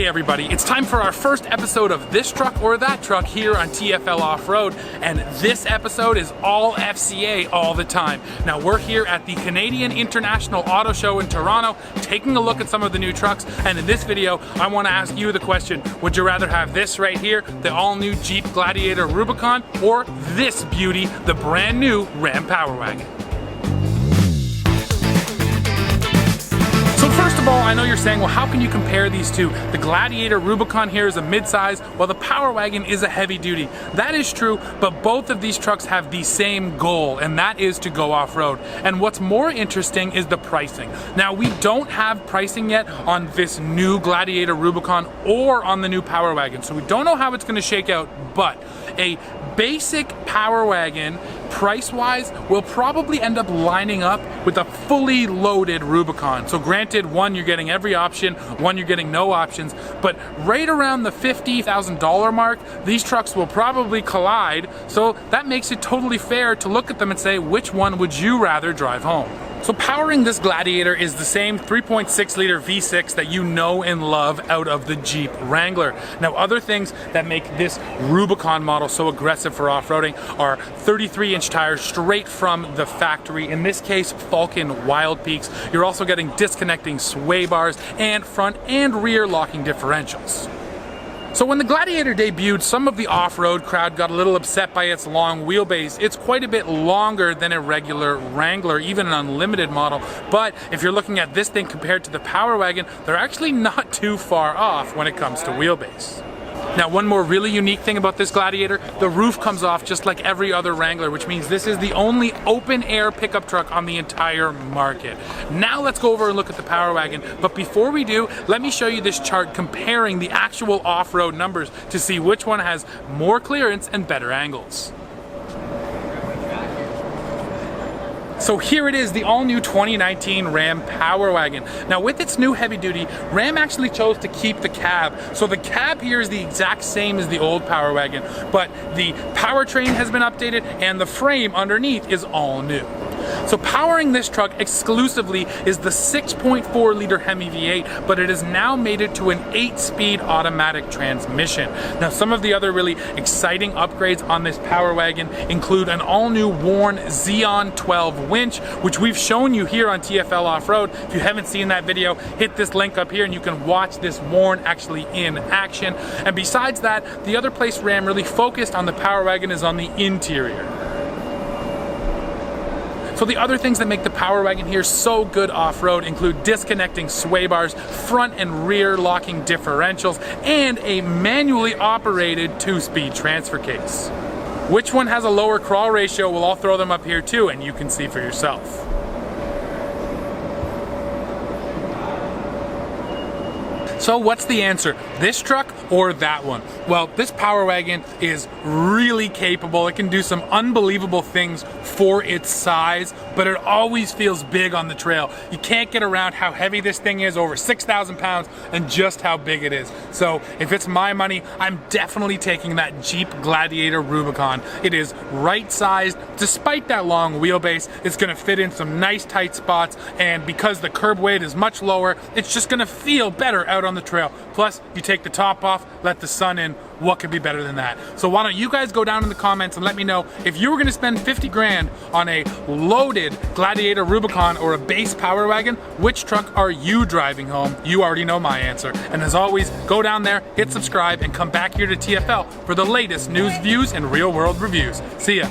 Hey everybody, it's time for our first episode of This Truck or That Truck here on TFL Off-Road, and this episode is all FCA all the time. Now we're here at the Canadian International Auto Show in Toronto, taking a look at some of the new trucks, and in this video I want to ask you the question, would you rather have this right here, the all-new Jeep Gladiator Rubicon, or this beauty, the brand new Ram Power Wagon? First of all, I know you're saying, well, how can you compare these two? The Gladiator Rubicon here is a mid-size, while the Power Wagon is a heavy-duty. That is true, but both of these trucks have the same goal, and that is to go off-road. And what's more interesting is the pricing. Now, we don't have pricing yet on this new Gladiator Rubicon or on the new Power Wagon, so we don't know how it's going to shake out, but a basic Power Wagon, price-wise, will probably end up lining up with a fully loaded Rubicon. So granted, one, you're getting every option, one, you're getting no options, but right around the $50,000 mark, these trucks will probably collide, so that makes it totally fair to look at them and say, which one would you rather drive home? So powering this Gladiator is the same 3.6 liter V6 that you know and love out of the Jeep Wrangler. Now, other things that make this Rubicon model so aggressive for off-roading are 33-inch tires straight from the factory, in this case Falken Wild Peaks. You're also getting disconnecting sway bars and front and rear locking differentials. So when the Gladiator debuted, some of the off-road crowd got a little upset by its long wheelbase. It's quite a bit longer than a regular Wrangler, even an unlimited model. But if you're looking at this thing compared to the Power Wagon, they're actually not too far off when it comes to wheelbase. Now, one more really unique thing about this Gladiator, the roof comes off just like every other Wrangler, which means this is the only open-air pickup truck on the entire market. Now let's go over and look at the Power Wagon, but before we do, let me show you this chart comparing the actual off-road numbers to see which one has more clearance and better angles. So here it is, the all-new 2019 Ram Power Wagon. Now with its new heavy-duty, Ram actually chose to keep the cab. So the cab here is the exact same as the old Power Wagon, but the powertrain has been updated and the frame underneath is all new. So powering this truck exclusively is the 6.4 liter Hemi V8, but it has now made it to an 8-speed automatic transmission. Now some of the other really exciting upgrades on this Power Wagon include an all-new Warn Xeon 12 winch, which we've shown you here on TFL Off-Road. If you haven't seen that video, hit this link up here and you can watch this Warn actually in action. And besides that, the other place Ram really focused on the Power Wagon is on the interior. So the other things that make the Power Wagon here so good off-road include disconnecting sway bars, front and rear locking differentials, and a manually operated 2-speed transfer case. Which one has a lower crawl ratio? Well, I'll throw them up here too, and you can see for yourself. So what's the answer? This truck or that one? Well, this Power Wagon is really capable. It can do some unbelievable things for its size, but it always feels big on the trail. You can't get around how heavy this thing is, over 6,000 pounds, and just how big it is. So if it's my money, I'm definitely taking that Jeep Gladiator Rubicon. It is right-sized, despite that long wheelbase. It's gonna fit in some nice tight spots, and because the curb weight is much lower, it's just gonna feel better out on the trail. Plus, you take the top off, let the sun in. What could be better than that? So why don't you guys go down in the comments and let me know if you were gonna spend 50 grand on a loaded Gladiator Rubicon or a base Power Wagon, which truck are you driving home? You already know my answer. And as always, go down there, hit subscribe, and come back here to TFL for the latest news, views, and real world reviews. See ya.